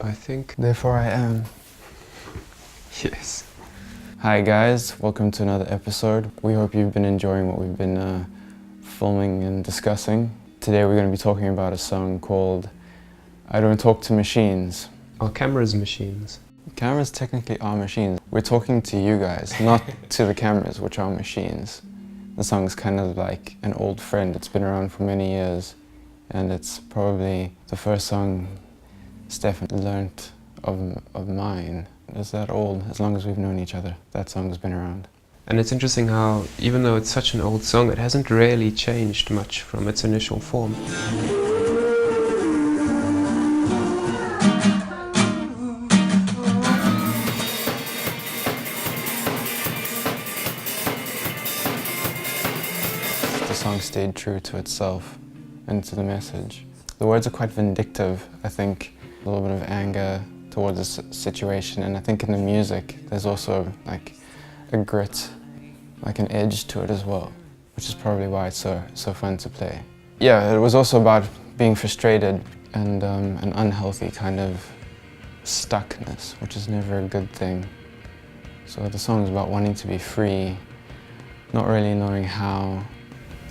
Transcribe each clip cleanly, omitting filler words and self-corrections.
I think. Therefore I am. Yes. Hi guys, welcome to another episode. We hope you've been enjoying what we've been filming and discussing. Today we're going to be talking about a song called I Don't Talk to Machines. Are cameras machines? Cameras technically are machines. We're talking to you guys, not to the cameras, which are machines. The song's kind of like an old friend. It's been around for many years, and it's probably the first song Stefan learnt of mine. It's that old, as long as we've known each other. That song's been around. And it's interesting how, even though it's such an old song, it hasn't really changed much from its initial form. The song stayed true to itself and to the message. The words are quite vindictive, I think. A little bit of anger towards the situation, and I think in the music there's also like a grit, like an edge to it as well, which is probably why it's so fun to play. Yeah, it was also about being frustrated and an unhealthy kind of stuckness, which is never a good thing. So the song is about wanting to be free, not really knowing how.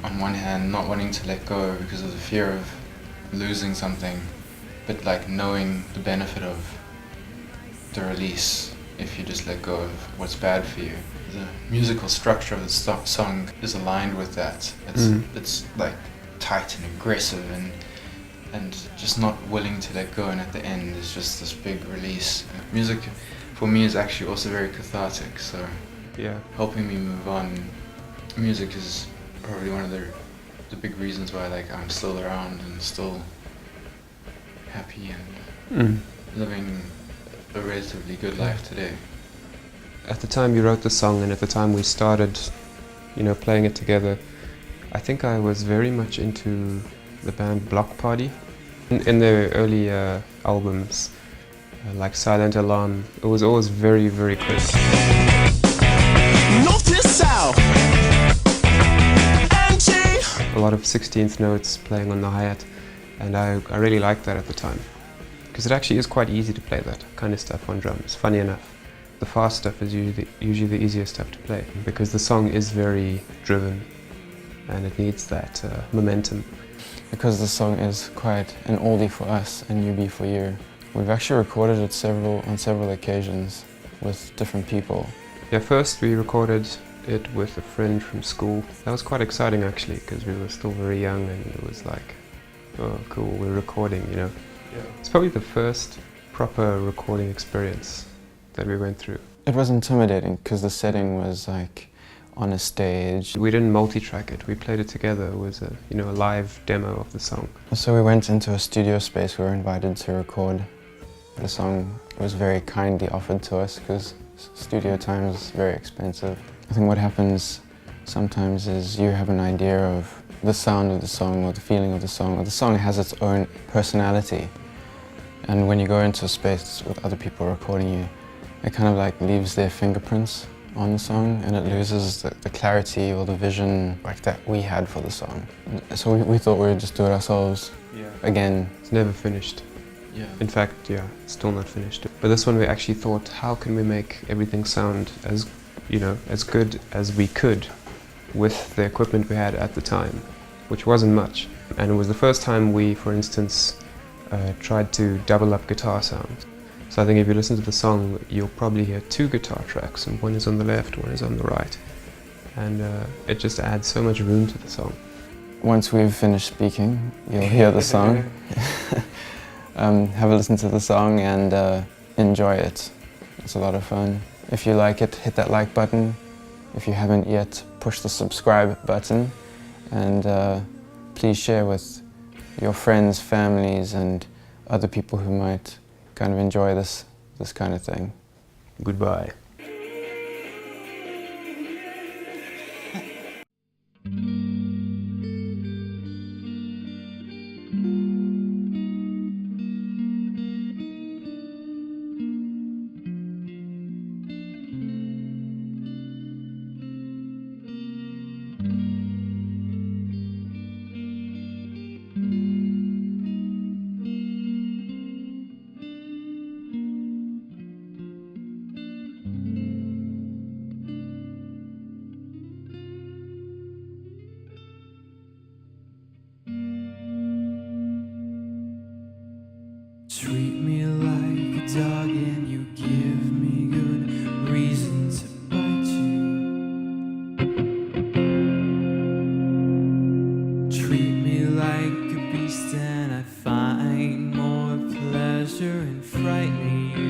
On one hand, not wanting to let go because of the fear of losing something, but like knowing the benefit of the release if you just let go of what's bad for you. The musical structure of the song is aligned with that. It's like tight and aggressive and just not willing to let go, and at the end is just this big release. Music for me is actually also very cathartic, so Yeah. helping me move on. Music is probably one of the big reasons why like I'm still around and still happy and living a relatively good life today. At the time you wrote the song and at the time we started, playing it together, I think I was very much into the band Block Party. In their early albums, like Silent Alarm, it was always very, very crisp. North to south. A lot of 16th notes playing on the hi-hat, and I really liked that at the time. Because it actually is quite easy to play that kind of stuff on drums, funny enough. The fast stuff is usually the easiest stuff to play, because the song is very driven, and it needs that momentum. Because the song is quite an oldie for us and newbie for you, we've actually recorded it on several occasions with different people. Yeah, first we recorded it with a friend from school. That was quite exciting actually, because we were still very young and it was like, oh cool, we're recording, Yeah. It's probably the first proper recording experience that we went through. It was intimidating because the setting was like on a stage. We didn't multi-track it, we played it together. It was a live demo of the song. So we went into a studio space. We were invited to record. The song was very kindly offered to us because studio time is very expensive. I think what happens sometimes is you have an idea of the sound of the song or the feeling of the song, or the song has its own personality. And when you go into a space with other people recording you, it kind of like leaves their fingerprints on the song, and it loses the clarity or the vision like that we had for the song. So we thought we would just do it ourselves again. It's never finished. Yeah. In fact, yeah, it's still not finished. But this one we actually thought, how can we make everything sound as good as we could with the equipment we had at the time, which wasn't much. And it was the first time we, for instance, tried to double up guitar sounds. So I think if you listen to the song, you'll probably hear two guitar tracks, and one is on the left, one is on the right. And it just adds so much room to the song. Once we've finished speaking, you'll hear the song. Have a listen to the song and enjoy it. It's a lot of fun. If you like it, hit that like button. If you haven't yet, push the subscribe button. And please share with your friends, families, and other people who might kind of enjoy this kind of thing. Goodbye. treat me like a dog and you give me good reason to bite you. Treat me like a beast and I find more pleasure in frightening you.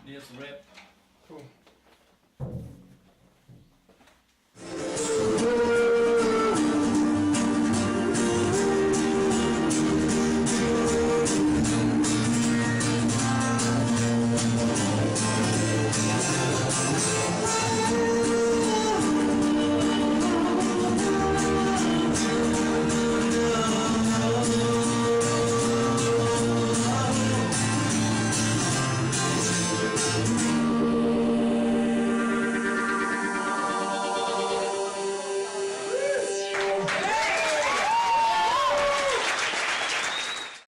Here's the rep. Cool.